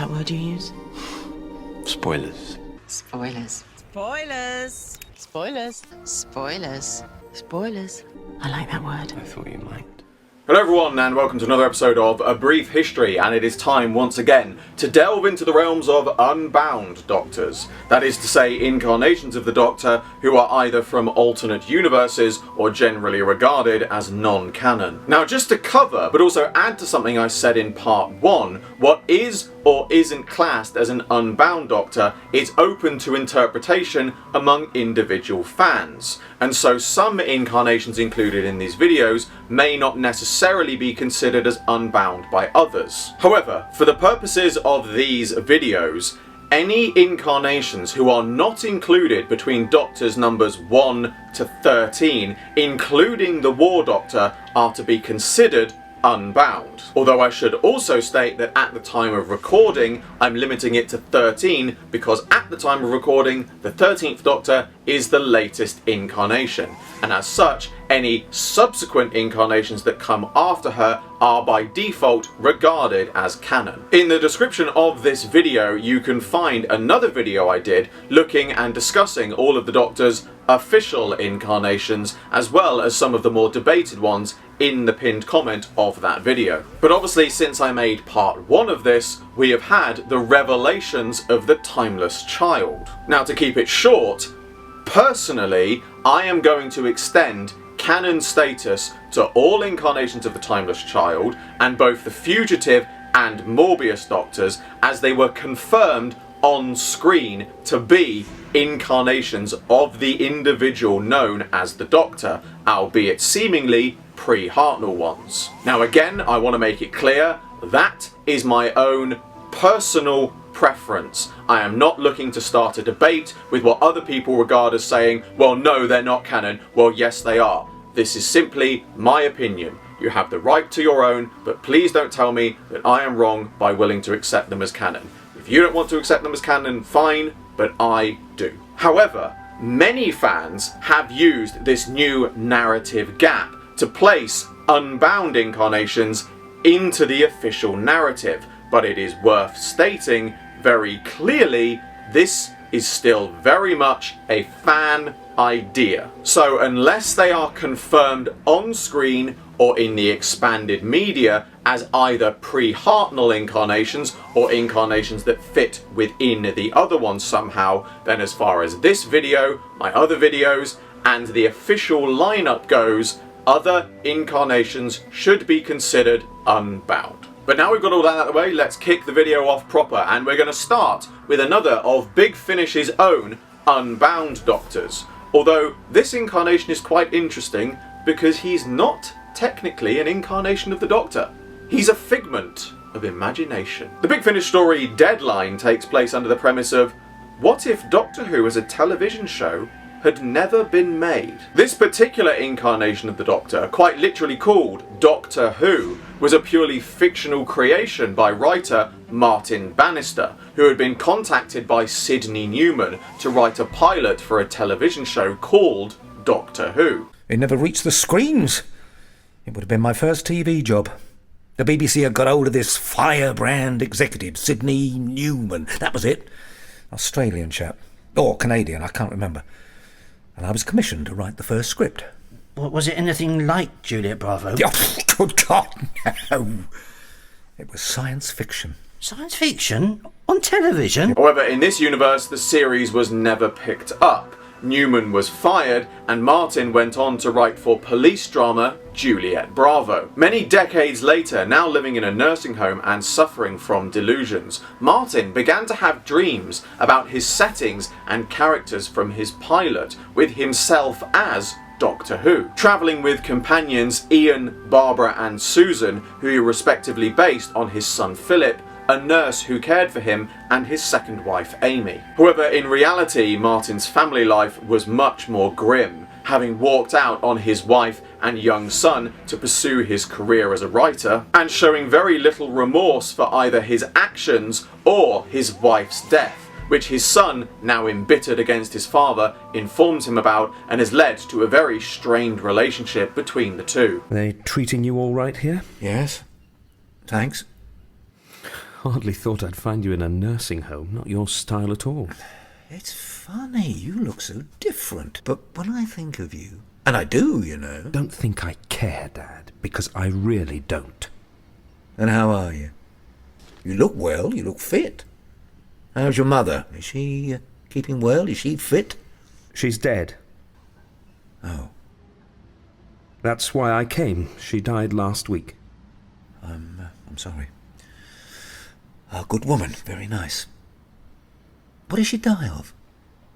that word you use? Spoilers. Spoilers. Spoilers. Spoilers. Spoilers. Spoilers. I like that word. I thought you might. Hello everyone and welcome to another episode of A Brief History, and it is time once again to delve into the realms of Unbound Doctors. That is to say, incarnations of the Doctor who are either from alternate universes or generally regarded as non-canon. Now, just to cover, but also add to something I said in part 1, what is or isn't classed as an Unbound Doctor is open to interpretation among individual fans, and so some incarnations included in these videos may not necessarily be considered as unbound by others. However, for the purposes of these videos, any incarnations who are not included between Doctors numbers 1 to 13, including the War Doctor, are to be considered unbound. Although I should also state that at the time of recording, I'm limiting it to 13 because at the time of recording, the 13th Doctor is the latest incarnation, and as such, any subsequent incarnations that come after her are by default regarded as canon. In the description of this video, you can find another video I did looking and discussing all of the Doctor's official incarnations, as well as some of the more debated ones in the pinned comment of that video. But obviously, since I made part 1 of this, we have had the revelations of the Timeless Child. Now, to keep it short, personally, I am going to extend canon status to all incarnations of the Timeless Child, and both the Fugitive and Morbius Doctors, as they were confirmed on screen to be incarnations of the individual known as the Doctor, albeit seemingly pre-Hartnell ones. Now again, I want to make it clear, that is my own personal preference. I am not looking to start a debate with what other people regard as saying, well no, they're not canon, well yes they are. This is simply my opinion. You have the right to your own, but please don't tell me that I am wrong by willing to accept them as canon. If you don't want to accept them as canon, fine, but I do. However, many fans have used this new narrative gap to place unbound incarnations into the official narrative, but it is worth stating very clearly this is still very much a fan idea. So unless they are confirmed on screen or in the expanded media as either pre-Hartnell incarnations or incarnations that fit within the other ones somehow, then as far as this video, my other videos, and the official lineup goes, other incarnations should be considered unbound. But now we've got all that out of the way, let's kick the video off proper, and we're going to start with another of Big Finish's own Unbound Doctors. Although this incarnation is quite interesting because he's not technically an incarnation of the Doctor. He's a figment of imagination. The Big Finish story Deadline takes place under the premise of, what if Doctor Who as a television show had never been made? This particular incarnation of the Doctor, quite literally called Doctor Who, was a purely fictional creation by writer Martin Bannister, who had been contacted by Sidney Newman to write a pilot for a television show called Doctor Who. It never reached the screens. It would have been my first TV job. The BBC had got hold of this firebrand executive, Sidney Newman. That was it. Australian chap. Or Canadian, I can't remember. And I was commissioned to write the first script. Was it anything like Juliet Bravo? Oh, good God, no. It was science fiction. Science fiction? On television? However, in this universe, the series was never picked up. Newman was fired, and Martin went on to write for police drama Juliet Bravo. Many decades later, now living in a nursing home and suffering from delusions, Martin began to have dreams about his settings and characters from his pilot, with himself as Doctor Who, travelling with companions Ian, Barbara and Susan, who he respectively based on his son Philip, a nurse who cared for him, and his second wife Amy. However, in reality, Martin's family life was much more grim, having walked out on his wife and young son to pursue his career as a writer, and showing very little remorse for either his actions or his wife's death, which his son, now embittered against his father, informs him about, and has led to a very strained relationship between the two. Are they treating you all right here? Yes. Thanks. Hardly thought I'd find you in a nursing home. Not your style at all. It's funny, you look so different. But when I think of you, and I do, you know. Don't think I care, Dad, because I really don't. And how are you? You look well, you look fit. How's your mother? Is she keeping well? Is she fit? She's dead. Oh. That's why I came. She died last week. I'm sorry. A good woman, very nice. What did she die of?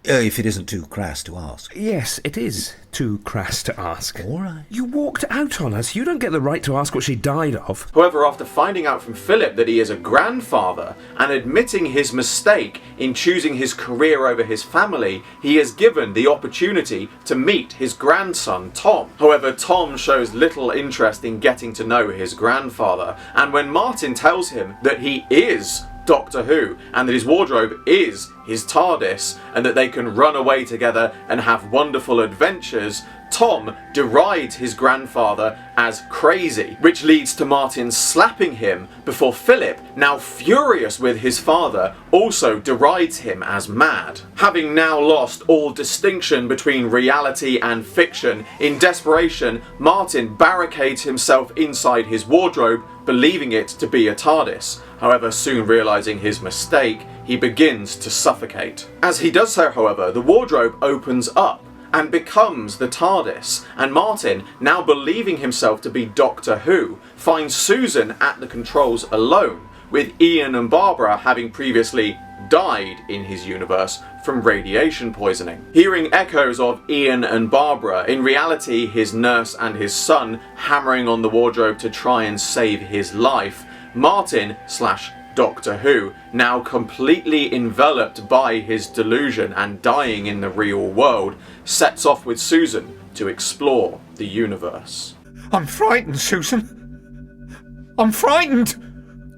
If it isn't too crass to ask. Yes, it is too crass to ask. All right. You walked out on us. You don't get the right to ask what she died of. However, after finding out from Philip that he is a grandfather and admitting his mistake in choosing his career over his family, he is given the opportunity to meet his grandson, Tom. However, Tom shows little interest in getting to know his grandfather, and when Martin tells him that he is Doctor Who and that his wardrobe is his TARDIS and that they can run away together and have wonderful adventures, Tom derides his grandfather as crazy, which leads to Martin slapping him before Philip, now furious with his father, also derides him as mad. Having now lost all distinction between reality and fiction, in desperation, Martin barricades himself inside his wardrobe, believing it to be a TARDIS. However, soon realising his mistake, he begins to suffocate. As he does so, however, the wardrobe opens up and becomes the TARDIS, and Martin, now believing himself to be Doctor Who, finds Susan at the controls alone, with Ian and Barbara having previously died in his universe from radiation poisoning. Hearing echoes of Ian and Barbara, in reality his nurse and his son, hammering on the wardrobe to try and save his life, Martin / Doctor Who, now completely enveloped by his delusion and dying in the real world, sets off with Susan to explore the universe. I'm frightened, Susan. I'm frightened.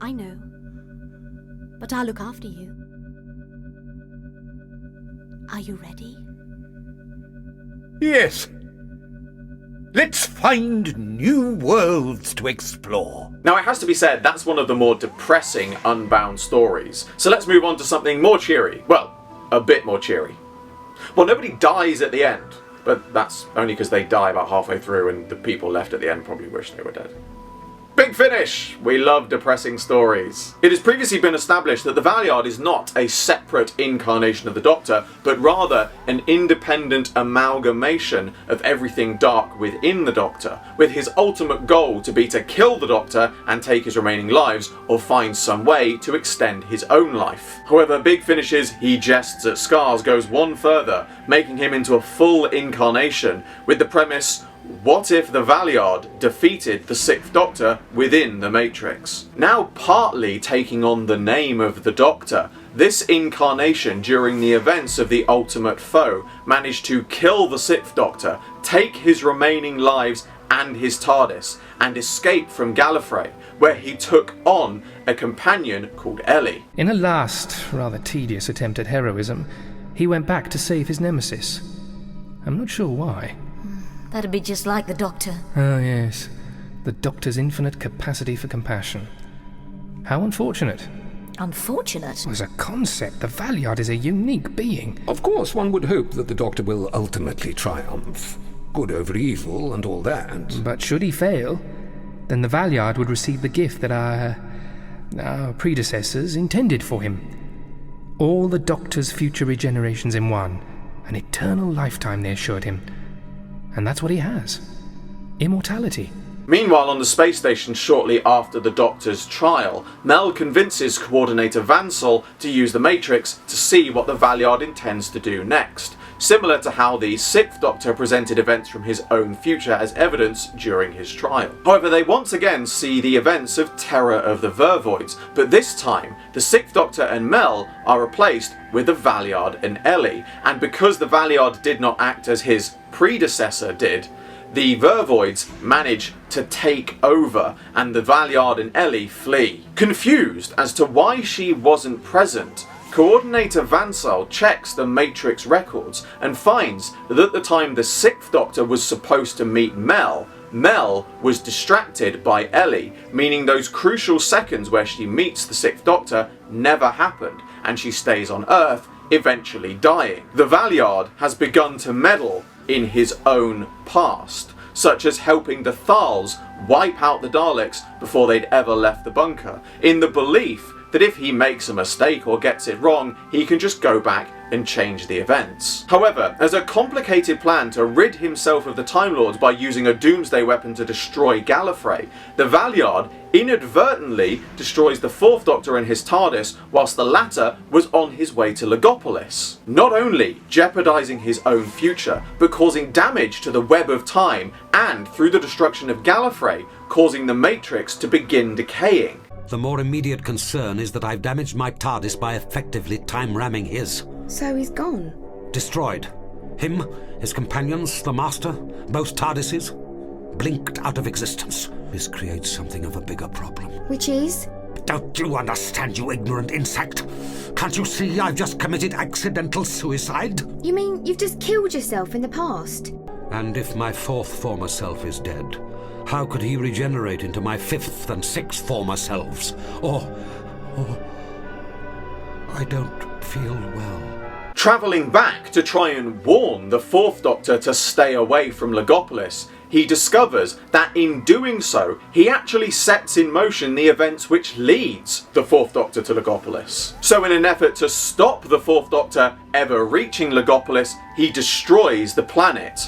I know. But I'll look after you. Are you ready? Yes. Let's find new worlds to explore. Now, it has to be said, that's one of the more depressing Unbound stories. So let's move on to something more cheery. Well, a bit more cheery. Well, nobody dies at the end, but that's only because they die about halfway through and the people left at the end probably wish they were dead. Big finish! We love depressing stories. It has previously been established that the Valeyard is not a separate incarnation of the Doctor, but rather an independent amalgamation of everything dark within the Doctor, with his ultimate goal to be to kill the Doctor and take his remaining lives, or find some way to extend his own life. However, Big Finish's He Jests at Scars goes one further, making him into a full incarnation, with the premise, what if the Valeyard defeated the Sixth Doctor within the Matrix? Now partly taking on the name of the Doctor, this incarnation during the events of the Ultimate Foe managed to kill the Sixth Doctor, take his remaining lives and his TARDIS, and escape from Gallifrey, where he took on a companion called Ellie. In a last, rather tedious attempt at heroism, he went back to save his nemesis. I'm not sure why. That'd be just like the Doctor. Oh, yes. The Doctor's infinite capacity for compassion. How unfortunate. Unfortunate? As a concept, the Valeyard is a unique being. Of course, one would hope that the Doctor will ultimately triumph. Good over evil and all that. But should he fail, then the Valeyard would receive the gift that our predecessors intended for him. All the Doctor's future regenerations in one. An eternal lifetime, they assured him. And that's what he has. Immortality. Meanwhile, on the space station shortly after the Doctor's trial, Mel convinces Coordinator Vansel to use the Matrix to see what the Valeyard intends to do next, similar to how the Sixth Doctor presented events from his own future as evidence during his trial. However, they once again see the events of Terror of the Vervoids, but this time, the Sixth Doctor and Mel are replaced with the Valeyard and Ellie, and because the Valeyard did not act as his predecessor did, the Vervoids manage to take over and the Valeyard and Ellie flee. Confused as to why she wasn't present, Coordinator Vansel checks the Matrix records and finds that at the time the Sixth Doctor was supposed to meet Mel, Mel was distracted by Ellie, meaning those crucial seconds where she meets the Sixth Doctor never happened, and she stays on Earth, eventually dying. The Valeyard has begun to meddle in his own past, such as helping the Thals wipe out the Daleks before they'd ever left the bunker, in the belief that if he makes a mistake or gets it wrong, he can just go back and change the events. However, as a complicated plan to rid himself of the Time Lords by using a doomsday weapon to destroy Gallifrey, the Valeyard inadvertently destroys the Fourth Doctor and his TARDIS whilst the latter was on his way to Legopolis, not only jeopardising his own future, but causing damage to the web of time, and through the destruction of Gallifrey, causing the Matrix to begin decaying. The more immediate concern is that I've damaged my TARDIS by effectively time-ramming his. So he's gone? Destroyed. Him, his companions, the Master, both TARDISes, blinked out of existence. This creates something of a bigger problem. Which is? Don't you understand, you ignorant insect? Can't you see I've just committed accidental suicide? You mean you've just killed yourself in the past? And if my fourth former self is dead, how could he regenerate into my fifth and sixth former selves? Or I don't feel well. Travelling back to try and warn the Fourth Doctor to stay away from Legopolis, he discovers that in doing so, he actually sets in motion the events which leads the Fourth Doctor to Legopolis. So in an effort to stop the Fourth Doctor ever reaching Legopolis, he destroys the planet,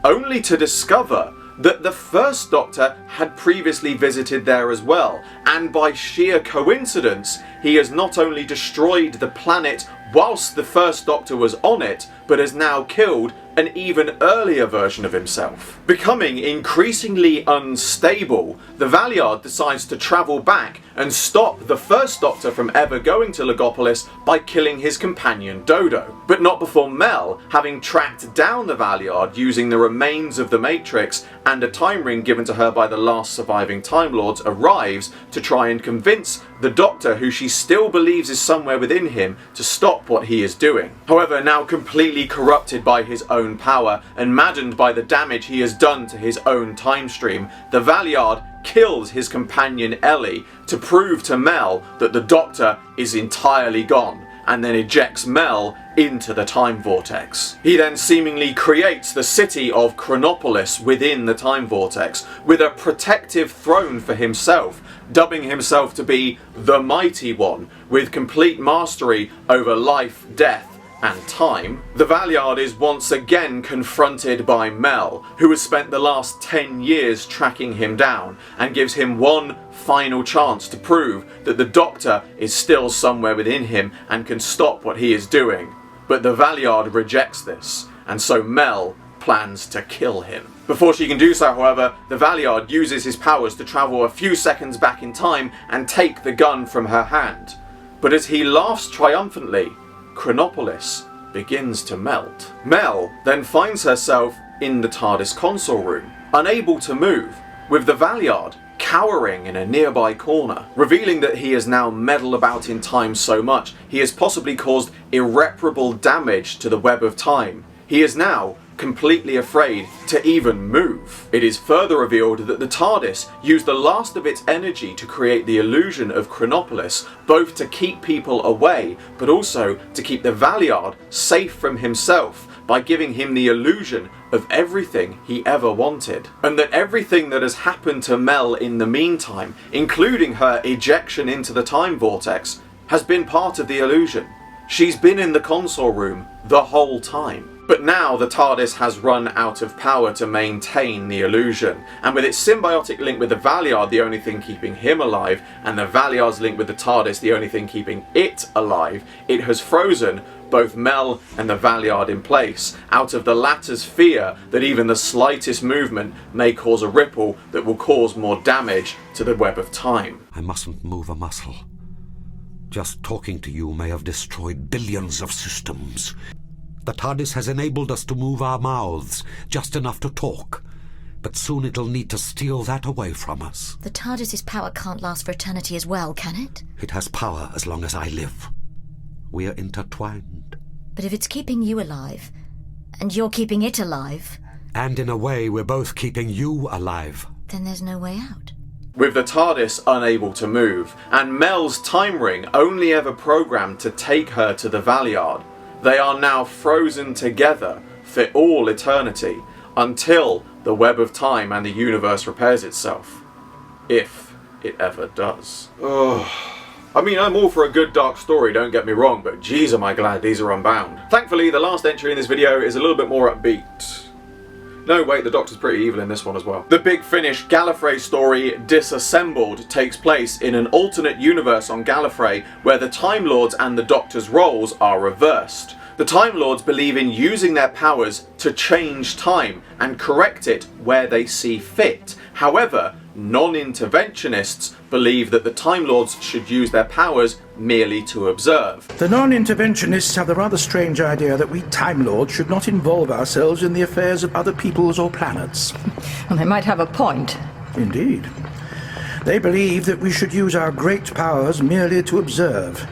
only to discover that the First Doctor had previously visited there as well, and by sheer coincidence, he has not only destroyed the planet whilst the First Doctor was on it, but has now killed an even earlier version of himself. Becoming increasingly unstable, the Valeyard decides to travel back and stop the First Doctor from ever going to Legopolis by killing his companion Dodo. But not before Mel, having tracked down the Valeyard using the remains of the Matrix and a time ring given to her by the last surviving Time Lords, arrives to try and convince the Doctor, who she still believes is somewhere within him, to stop what he is doing. However, now completely corrupted by his own power and maddened by the damage he has done to his own time stream, the Valeyard kills his companion Ellie to prove to Mel that the Doctor is entirely gone, and then ejects Mel into the time vortex. He then seemingly creates the city of Chronopolis within the time vortex, with a protective throne for himself, dubbing himself to be the Mighty One, with complete mastery over life, death, and time. The Valeyard is once again confronted by Mel, who has spent the last 10 years tracking him down, and gives him one final chance to prove that the Doctor is still somewhere within him and can stop what he is doing. But the Valeyard rejects this, and so Mel plans to kill him. Before she can do so, however, the Valeyard uses his powers to travel a few seconds back in time and take the gun from her hand. But as he laughs triumphantly, Chronopolis begins to melt. Mel then finds herself in the TARDIS console room, unable to move, with the Valeyard cowering in a nearby corner, revealing that he has now meddled about in time so much he has possibly caused irreparable damage to the web of time. He is now completely afraid to even move. It is further revealed that the TARDIS used the last of its energy to create the illusion of Chronopolis, both to keep people away, but also to keep the Valeyard safe from himself, by giving him the illusion of everything he ever wanted. And that everything that has happened to Mel in the meantime, including her ejection into the time vortex, has been part of the illusion. She's been in the console room the whole time. But now the TARDIS has run out of power to maintain the illusion, and with its symbiotic link with the Valeyard the only thing keeping him alive, and the Valeyard's link with the TARDIS the only thing keeping it alive, it has frozen both Mel and the Valeyard in place, out of the latter's fear that even the slightest movement may cause a ripple that will cause more damage to the web of time. I mustn't move a muscle. Just talking to you may have destroyed billions of systems. The TARDIS has enabled us to move our mouths, just enough to talk. But soon it'll need to steal that away from us. The TARDIS's power can't last for eternity as well, can it? It has power as long as I live. We are intertwined. But if it's keeping you alive, and you're keeping it alive, And in a way, we're both keeping you alive. Then there's no way out. With the TARDIS unable to move, and Mel's time ring only ever programmed to take her to the Valeyard, they are now frozen together for all eternity, until the web of time and the universe repairs itself. If it ever does. Ugh. I mean, I'm all for a good dark story, don't get me wrong, but geez am I glad these are unbound. Thankfully, the last entry in this video is a little bit more upbeat. No, wait, the Doctor's pretty evil in this one as well. The Big Finish Gallifrey story, Disassembled, takes place in an alternate universe on Gallifrey where the Time Lords and the Doctor's roles are reversed. The Time Lords believe in using their powers to change time and correct it where they see fit. However, non-interventionists believe that the Time Lords should use their powers merely to observe. The non-interventionists have the rather strange idea that we Time Lords should not involve ourselves in the affairs of other peoples or planets. Well, they might have a point. Indeed. They believe that we should use our great powers merely to observe,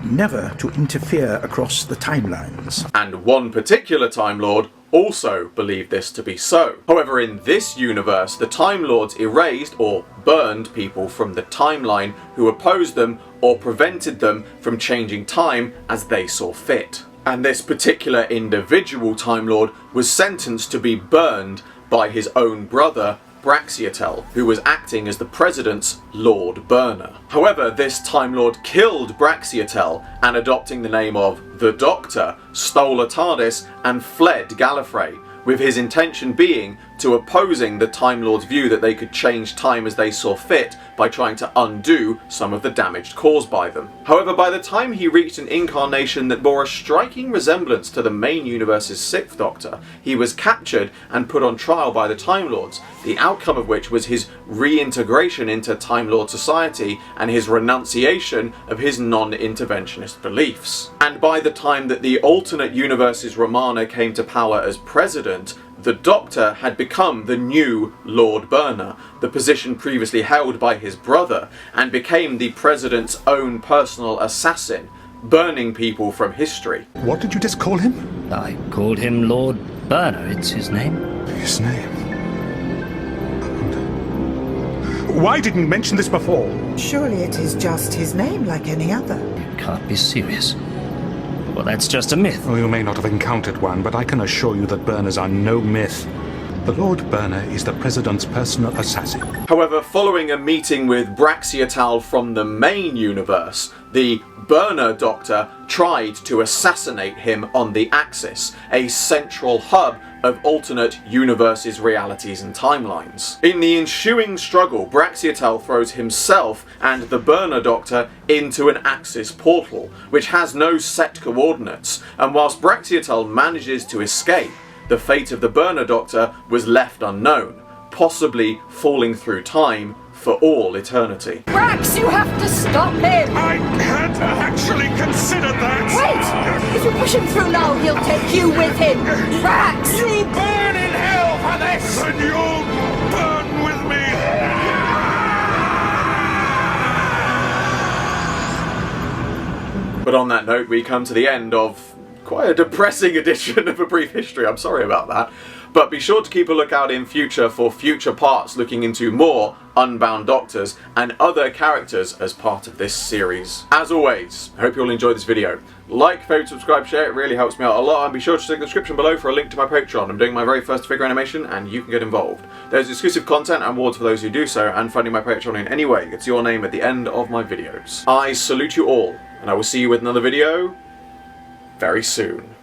never to interfere across the timelines. And one particular Time Lord also believed this to be so. However, in this universe, the Time Lords erased or burned people from the timeline who opposed them or prevented them from changing time as they saw fit. And this particular individual Time Lord was sentenced to be burned by his own brother, Braxiatel, who was acting as the President's Lord Burner. However, this Time Lord killed Braxiatel and, adopting the name of the Doctor, stole a TARDIS and fled Gallifrey, with his intention being to opposing the Time Lord's view that they could change time as they saw fit by trying to undo some of the damage caused by them. However, by the time he reached an incarnation that bore a striking resemblance to the main universe's 6th Doctor, he was captured and put on trial by the Time Lords, the outcome of which was his reintegration into Time Lord society and his renunciation of his non-interventionist beliefs. And by the time that the alternate universe's Romana came to power as president, the Doctor had become the new Lord Burner, the position previously held by his brother, and became the President's own personal assassin, burning people from history. What did you just call him? I called him Lord Burner, it's his name. His name? Why didn't you mention this before? Surely it is just his name like any other. You can't be serious. Well, that's just a myth. Well, you may not have encountered one, but I can assure you that burners are no myth. The Lord Burner is the President's personal assassin. However, following a meeting with Braxiatel from the main universe, the Burner Doctor tried to assassinate him on the Axis, a central hub of alternate universes, realities and timelines. In the ensuing struggle, Braxiatel throws himself and the Burner Doctor into an Axis portal, which has no set coordinates, and whilst Braxiatel manages to escape, the fate of the Burner Doctor was left unknown, possibly falling through time for all eternity. Brax, you have to stop him! I had actually considered that! Wait! If you push him through now, he'll take you with him! Brax! You'll burn in hell for this! And you'll burn with me! But on that note, we come to the end of quite a depressing edition of A Brief History. I'm sorry about that. But be sure to keep a lookout in future for future parts looking into more Unbound Doctors and other characters as part of this series. As always, I hope you all enjoyed this video. Like, favourite, subscribe, share, it really helps me out a lot, and be sure to check the description below for a link to my Patreon. I'm doing my very first figure animation and you can get involved. There's exclusive content and rewards for those who do so, and funding my Patreon in any way gets your name at the end of my videos. I salute you all, and I will see you with another video very soon.